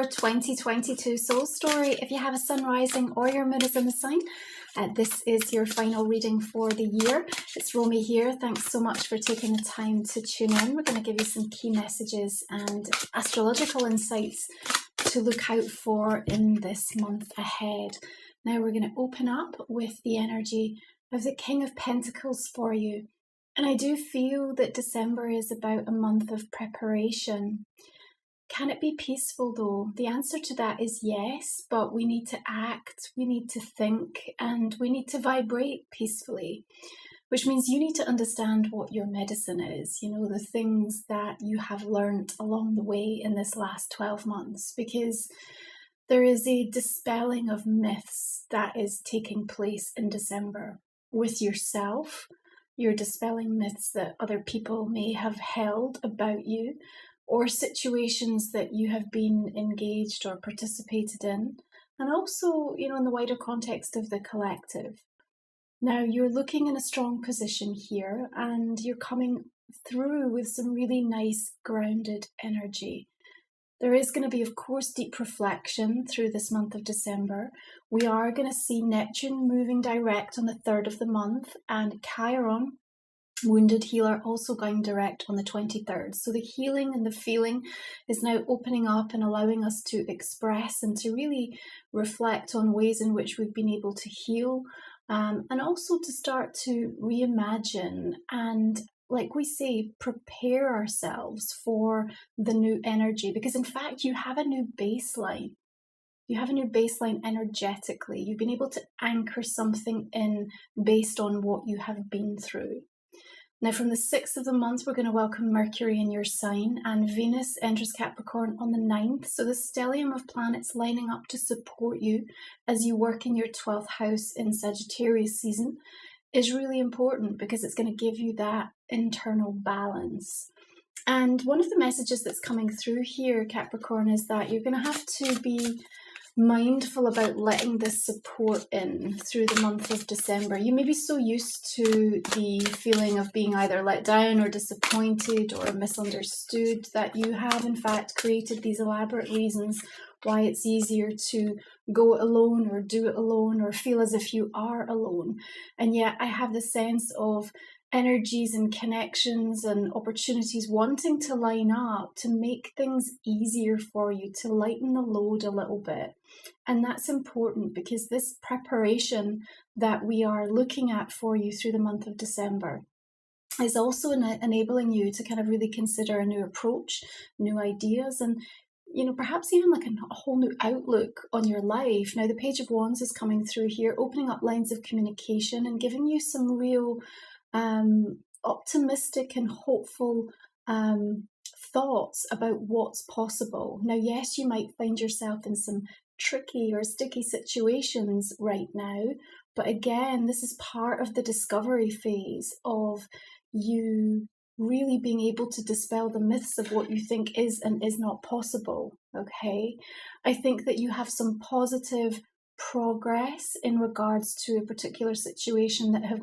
your 2022 soul story. If you have a sun rising or your moon is in the sign, this is your final reading for the year. It's Romy here. Thanks so much for taking the time to tune in. We're going to give you some key messages and astrological insights to look out for in this month ahead. Now we're going to open up with the energy of the King of Pentacles for you. And I do feel that December is about a month of preparation. Can it be peaceful though? The answer to that is yes, but we need to act, we need to think, and we need to vibrate peacefully, which means you need to understand what your medicine is, you know, the things that you have learned along the way in this last 12 months, because there is a dispelling of myths that is taking place in December with yourself. You're dispelling myths that other people may have held about you, or situations that you have been engaged or participated in, and also, you know, in the wider context of the collective. Now, you're looking in a strong position here, and you're coming through with some really nice grounded energy. There is going to be, of course, deep reflection through this month of December. We are going to see Neptune moving direct on the 3rd of the month, and Chiron, Wounded Healer, also going direct on the 23rd. So the healing and the feeling is now opening up and allowing us to express and to really reflect on ways in which we've been able to heal, and also to start to reimagine and, like we say, prepare ourselves for the new energy, because in fact you have a new baseline. You have a new baseline energetically. You've been able to anchor something in based on what you have been through. Now, from the 6th of the month, we're going to welcome Mercury in your sign, and Venus enters Capricorn on the 9th. So the stellium of planets lining up to support you as you work in your 12th house in Sagittarius season is really important, because it's going to give you that internal balance. And one of the messages that's coming through here, Capricorn, is that you're going to have to be mindful about letting this support in through the month of December. You may be so used to the feeling of being either let down or disappointed or misunderstood that you have in fact created these elaborate reasons why it's easier to go alone or do it alone or feel as if you are alone. And yet I have the sense of energies and connections and opportunities wanting to line up to make things easier for you, to lighten the load a little bit. And that's important, because this preparation that we are looking at for you through the month of December is also enabling you to kind of really consider a new approach, new ideas, and, you know, perhaps even like a whole new outlook on your life. Now, the Page of Wands is coming through here, opening up lines of communication and giving you some real optimistic and hopeful thoughts about what's possible. Now, yes, you might find yourself in some tricky or sticky situations right now, but again, this is part of the discovery phase of you really being able to dispel the myths of what you think is and is not possible. Okay, I think that you have some positive progress in regards to a particular situation that have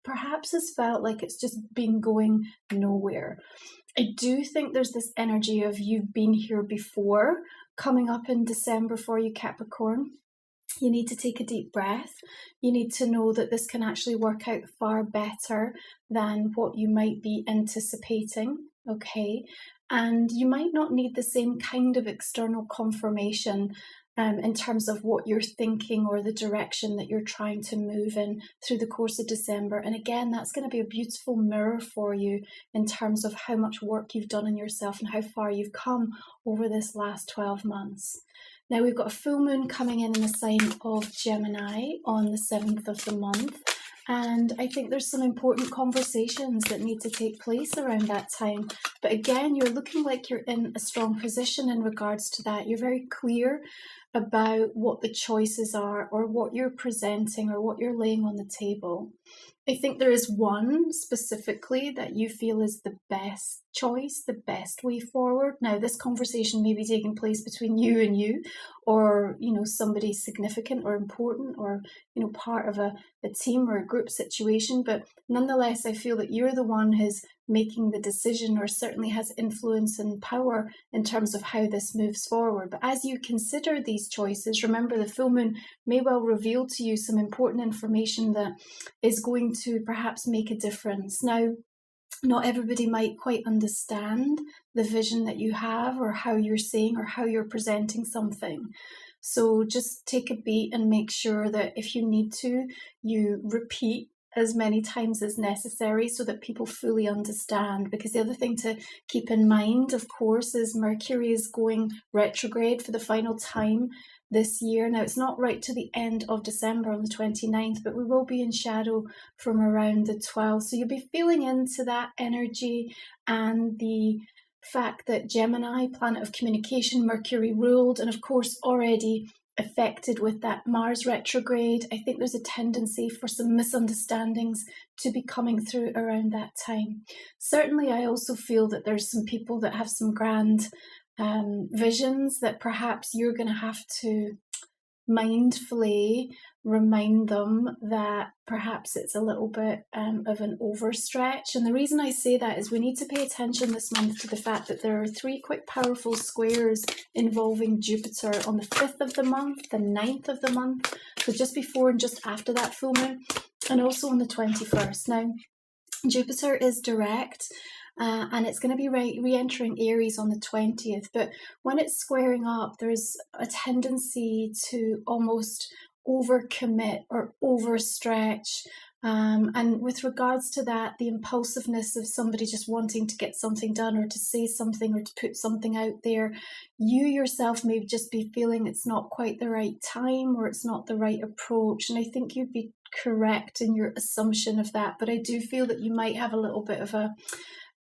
perhaps has felt like it's just been going nowhere. I do think there's this energy of you've been here before coming up in December for you, Capricorn. You need to take a deep breath. You need to know that this can actually work out far better than what you might be anticipating, okay? And you might not need the same kind of external confirmation in terms of what you're thinking or the direction that you're trying to move in through the course of December. And again, that's going to be a beautiful mirror for you in terms of how much work you've done on yourself and how far you've come over this last 12 months. Now, we've got a full moon coming in the sign of Gemini on the 7th of the month. And I think there's some important conversations that need to take place around that time. But again, you're looking like you're in a strong position in regards to that. You're very clear about what the choices are, or what you're presenting, or what you're laying on the table. I think there is one specifically that you feel is the best choice, the best way forward. Now, this conversation may be taking place between you and you, or, you know, somebody significant or important, or, you know, part of a team or a group situation. But nonetheless, I feel that you're the one who's making the decision, or certainly has influence and power in terms of how this moves forward. But as you consider these choices, remember the full moon may well reveal to you some important information that is going to perhaps make a difference. Now, not everybody might quite understand the vision that you have, or how you're saying, or how you're presenting something. So just take a beat and make sure that if you need to, you repeat as many times as necessary so that people fully understand. Because the other thing to keep in mind, of course, is Mercury is going retrograde for the final time this year. Now, it's not right to the end of December on the 29th, but we will be in shadow from around the 12th. So you'll be feeling into that energy, and the fact that Gemini, planet of communication, Mercury ruled, and of course already affected with that Mars retrograde. I think there's a tendency for some misunderstandings to be coming through around that time. Certainly, I also feel that there's some people that have some grand visions that perhaps you're going to have to mindfully remind them that perhaps it's a little bit of an overstretch. And the reason I say that is we need to pay attention this month to the fact that there are 3 quite powerful squares involving Jupiter on the 5th of the month, the 9th of the month, so just before and just after that full moon, and also on the 21st. Now, Jupiter is direct, and it's going to be re-entering Aries on the 20th. But when it's squaring up, there's a tendency to almost overcommit or overstretch. And with regards to that, the impulsiveness of somebody just wanting to get something done, or to say something, or to put something out there, you yourself may just be feeling it's not quite the right time, or it's not the right approach. And I think you'd be correct in your assumption of that. But I do feel that you might have a little bit of a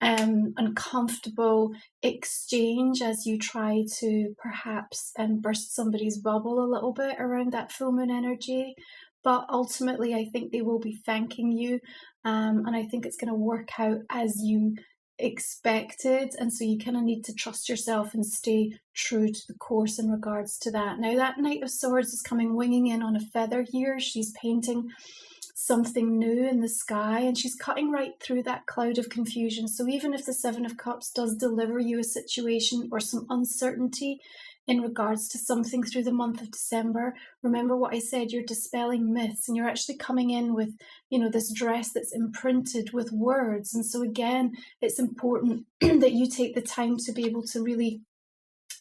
uncomfortable exchange as you try to perhaps burst somebody's bubble a little bit around that full moon energy. But ultimately, I think they will be thanking you, and I think it's going to work out as you expected. And so you kind of need to trust yourself and stay true to the course in regards to that. Now, that Knight of Swords is coming winging in on a feather here. She's painting something new in the sky, and she's cutting right through that cloud of confusion. So even if the 7 of Cups does deliver you a situation or some uncertainty in regards to something through the month of December, remember what I said, you're dispelling myths, and you're actually coming in with, this dress that's imprinted with words. And so again, it's important that you take the time to be able to really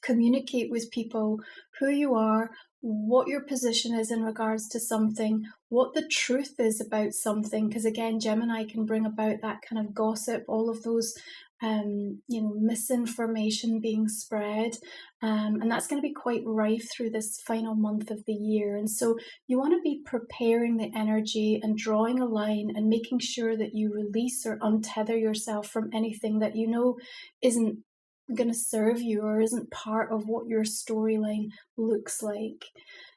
communicate with people who you are, what your position is in regards to something, what the truth is about something, because again, Gemini can bring about that kind of gossip, all of those misinformation being spread, and that's going to be quite rife through this final month of the year. And so you want to be preparing the energy and drawing a line and making sure that you release or untether yourself from anything that isn't going to serve you or isn't part of what your storyline looks like.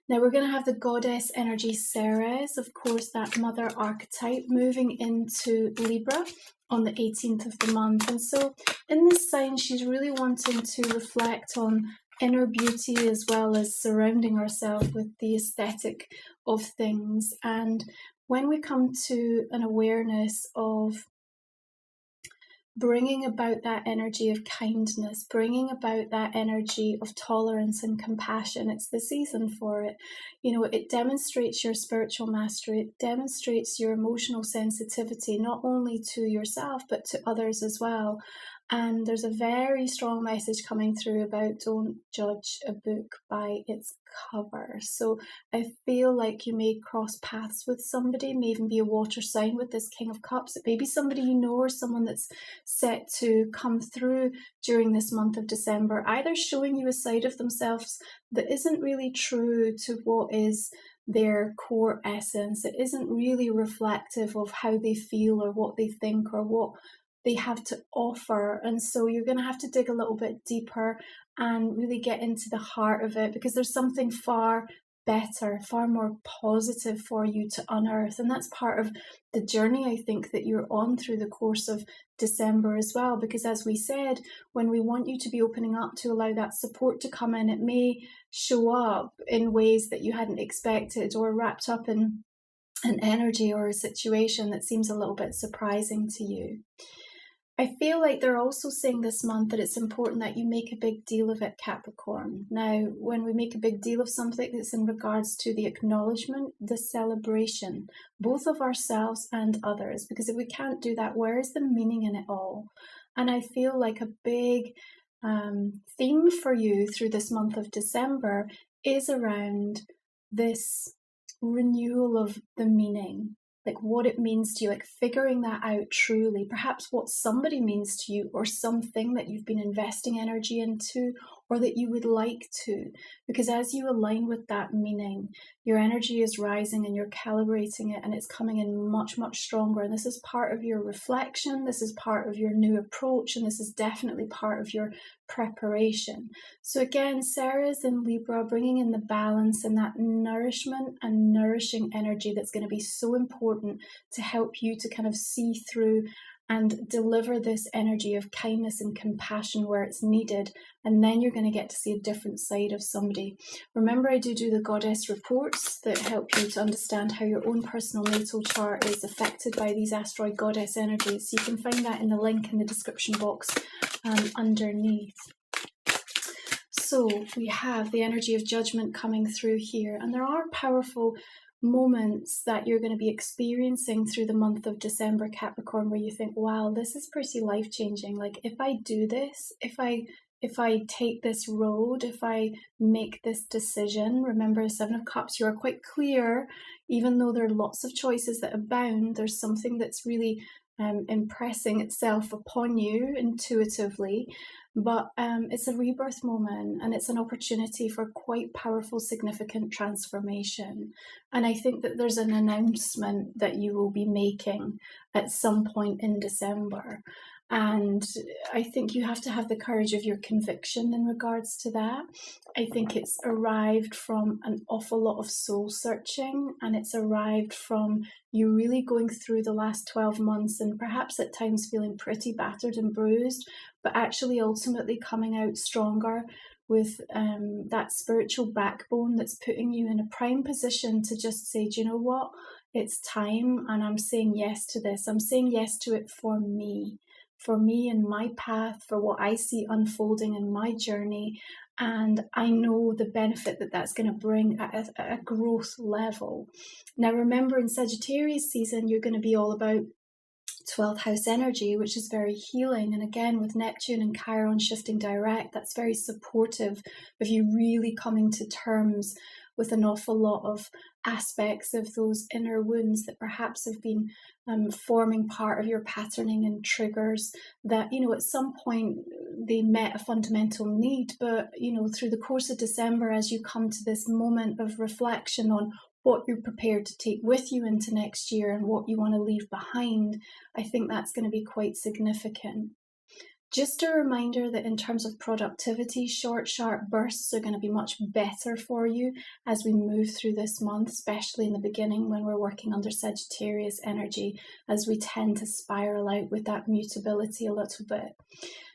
Now we're going to have the goddess energy Ceres, of course, that mother archetype, moving into Libra on the 18th of the month. And so in this sign, she's really wanting to reflect on inner beauty as well as surrounding ourselves with the aesthetic of things. And when we come to an awareness of bringing about that energy of kindness, bringing about that energy of tolerance and compassion, it's the season for it. It demonstrates your spiritual mastery. It demonstrates your emotional sensitivity, not only to yourself, but to others as well. And there's a very strong message coming through about don't judge a book by its cover. So I feel like you may cross paths with somebody, may even be a water sign with this King of Cups. It may be somebody you know, or someone that's set to come through during this month of December, either showing you a side of themselves that isn't really true to what is their core essence. It isn't really reflective of how they feel or what they think or what they have to offer. And so you're going to have to dig a little bit deeper and really get into the heart of it, because there's something far better, far more positive for you to unearth. And that's part of the journey, I think, that you're on through the course of December as well. Because as we said, when we want you to be opening up to allow that support to come in, it may show up in ways that you hadn't expected, or wrapped up in an energy or a situation that seems a little bit surprising to you. I feel like they're also saying this month that it's important that you make a big deal of it, Capricorn. Now, when we make a big deal of something, it's in regards to the acknowledgement, the celebration, both of ourselves and others. Because if we can't do that, where is the meaning in it all? And I feel like a big theme for you through this month of December is around this renewal of the meaning, like what it means to you, like figuring that out truly, perhaps what somebody means to you, or something that you've been investing energy into, or that you would like to, because as you align with that meaning, your energy is rising and you're calibrating it, and it's coming in much, much stronger. And this is part of your reflection, this is part of your new approach, and this is definitely part of your preparation. So again, Sarah is in Libra, bringing in the balance and that nourishment and nourishing energy that's going to be so important to help you to kind of see through and deliver this energy of kindness and compassion where it's needed. And then you're going to get to see a different side of somebody. Remember, I do the goddess reports that help you to understand how your own personal natal chart is affected by these asteroid goddess energies. So you can find that in the link in the description box underneath. So we have the energy of judgment coming through here, and there are powerful moments that you're going to be experiencing through the month of December, Capricorn, where you think, wow, this is pretty life-changing. Like, if I do this, if I take this road, if I make this decision, remember the Seven of Cups, you are quite clear, even though there are lots of choices that abound, there's something that's really impressing itself upon you intuitively. But it's a rebirth moment, and it's an opportunity for quite powerful, significant transformation. And I think that there's an announcement that you will be making at some point in December. And I think you have to have the courage of your conviction in regards to that. I think it's arrived from an awful lot of soul searching, and it's arrived from you really going through the last 12 months and perhaps at times feeling pretty battered and bruised, but actually ultimately coming out stronger with that spiritual backbone that's putting you in a prime position to just say, do you know what? It's time, and I'm saying yes to this. I'm saying yes to it for me and my path, for what I see unfolding in my journey. And I know the benefit that that's going to bring at a growth level. Now, remember, in Sagittarius season, you're going to be all about 12th house energy, which is very healing. And again, with Neptune and Chiron shifting direct, that's very supportive of you really coming to terms with an awful lot of aspects of those inner wounds that perhaps have been forming part of your patterning and triggers that, you know, at some point they met a fundamental need. But, you know, through the course of December, as you come to this moment of reflection on what you're prepared to take with you into next year and what you want to leave behind, I think that's going to be quite significant. Just a reminder that in terms of productivity, short, sharp bursts are going to be much better for you as we move through this month, especially in the beginning when we're working under Sagittarius energy, as we tend to spiral out with that mutability a little bit.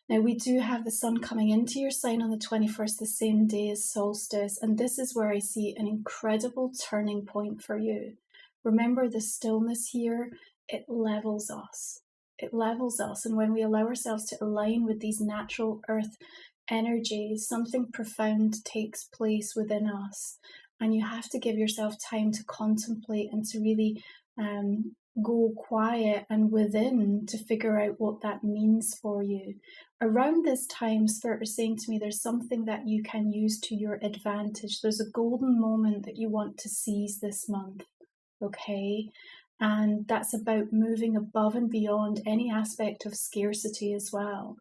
Now, we do have the sun coming into your sign on the 21st, the same day as solstice, and this is where I see an incredible turning point for you. Remember, the stillness here, it levels us. It levels us, and when we allow ourselves to align with these natural earth energies, something profound takes place within us, and you have to give yourself time to contemplate and to really go quiet and within to figure out what that means for you. Around this time, Spirit is saying to me, there's something that you can use to your advantage. There's a golden moment that you want to seize this month, okay? And that's about moving above and beyond any aspect of scarcity as well.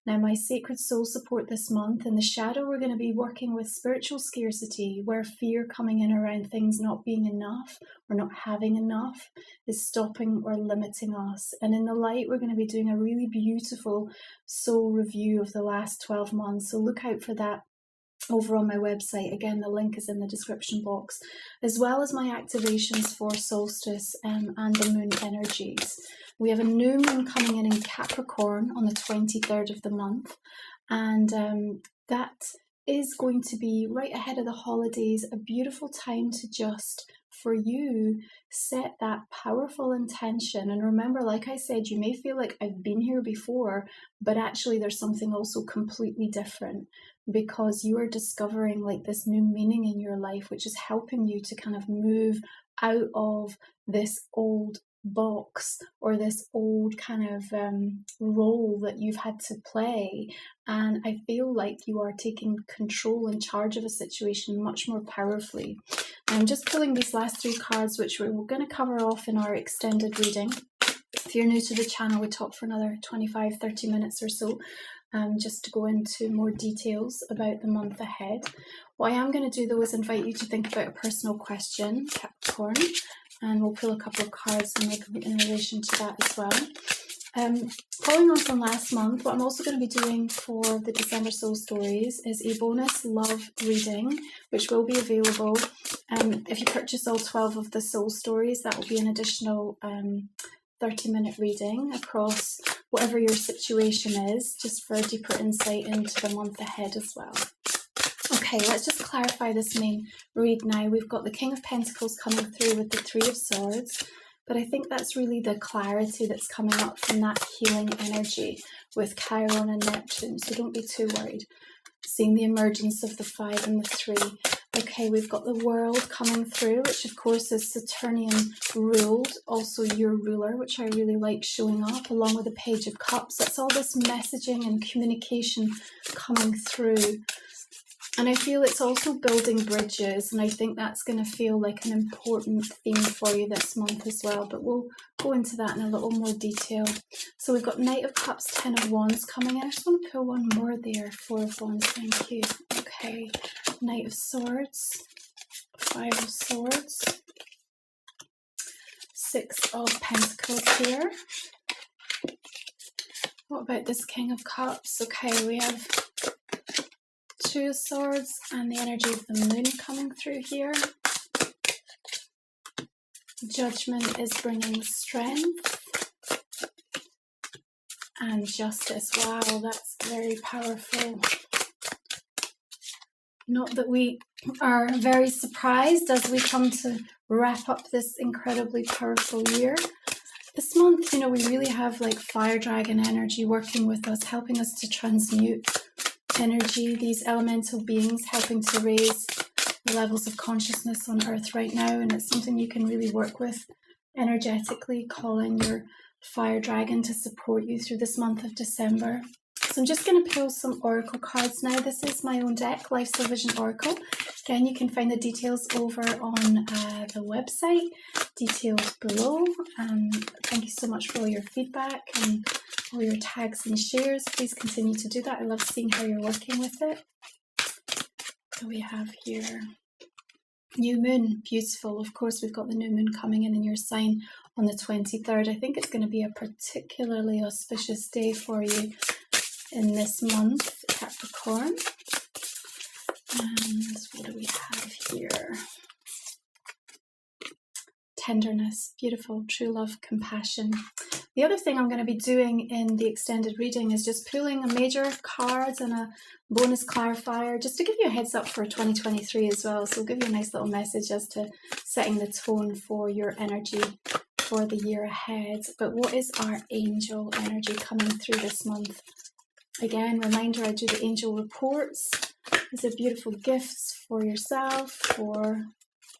Now, my sacred soul support this month, in the shadow, we're going to be working with spiritual scarcity, where fear coming in around things not being enough or not having enough is stopping or limiting us. And in the light, we're going to be doing a really beautiful soul review of the last 12 months. So look out for that over on my website. Again, the link is in the description box, as well as my activations for solstice and the moon energies. We have a new moon coming in Capricorn on the 23rd of the month, and that is going to be right ahead of the holidays, a beautiful time to just, for you, set that powerful intention. And remember, like I said, you may feel like I've been here before, but actually there's something also completely different, because you are discovering like this new meaning in your life, which is helping you to kind of move out of this old box or this old kind of role that you've had to play. And I feel like you are taking control and charge of a situation much more powerfully. I'm just pulling these last 3 cards, which we're going to cover off in our extended reading. If you're new to the channel, we talk for another 25-30 minutes or so, just to go into more details about the month ahead. What I am going to do though is invite you to think about a personal question, Capricorn, and we'll pull a couple of cards in relation to that as well. Following on from last month, what I'm also going to be doing for the December Soul Stories is a bonus love reading, which will be available. If you purchase all 12 of the Soul Stories, that will be an additional 30-minute reading across whatever your situation is, just for a deeper insight into the month ahead as well. Okay, let's just clarify this main read now. We've got the King of Pentacles coming through with the 3 of Swords, but I think that's really the clarity that's coming up from that healing energy with Chiron and Neptune, so don't be too worried. Seeing the emergence of the 5 and the 3. Okay, we've got the World coming through, which of course is Saturnian ruled, also your ruler, which I really like showing up, along with the Page of Cups. That's all this messaging and communication coming through. And I feel it's also building bridges, and I think that's going to feel like an important theme for you this month as well, but we'll go into that in a little more detail. So we've got Knight of Cups, 10 of Wands coming in. I just want to pull one more there, 4 of Wands, thank you. Okay, Knight of Swords, 5 of Swords, 6 of Pentacles here. What about this King of Cups? Okay, we have 2 of Swords and the energy of the Moon coming through here. Judgment is bringing strength and justice. Wow, that's very powerful. Not that we are very surprised as we come to wrap up this incredibly powerful year. This month, you know, we really have like fire dragon energy working with us, helping us to transmute energy, these elemental beings helping to raise the levels of consciousness on earth right now, and it's something you can really work with energetically. Call in your fire dragon to support you through this month of December. So I'm just going to pull some oracle cards now. This is my own deck, Lifestyle Vision Oracle. Again, you can find the details over on the website, details below. Thank you so much for all your feedback and all your tags and shares. Please continue to do that. I love seeing how you're working with it. So we have here new moon, beautiful. Of course, we've got the new moon coming in your sign on the 23rd. I think it's going to be a particularly auspicious day for you in this month, Capricorn. And what do we have here? Tenderness, beautiful, true love, compassion. The other thing I'm going to be doing in the extended reading is just pulling a major cards and a bonus clarifier, just to give you a heads up for 2023 as well. So we'll give you a nice little message as to setting the tone for your energy for the year ahead. But what is our angel energy coming through this month? Again, reminder, I do the angel reports. These are beautiful gifts for yourself, for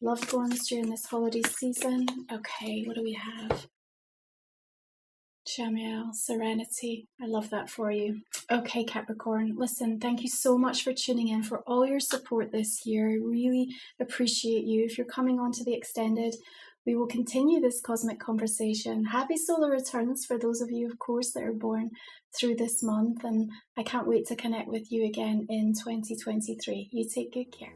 loved ones during this holiday season. Okay, what do we have? Chamiel, serenity. I love that for you. Okay, Capricorn, listen, thank you so much for tuning in, for all your support this year. I really appreciate you. If you're coming on to the extended, we will continue this cosmic conversation. Happy solar returns for those of you, of course, that are born through this month. And I can't wait to connect with you again in 2023. You take good care.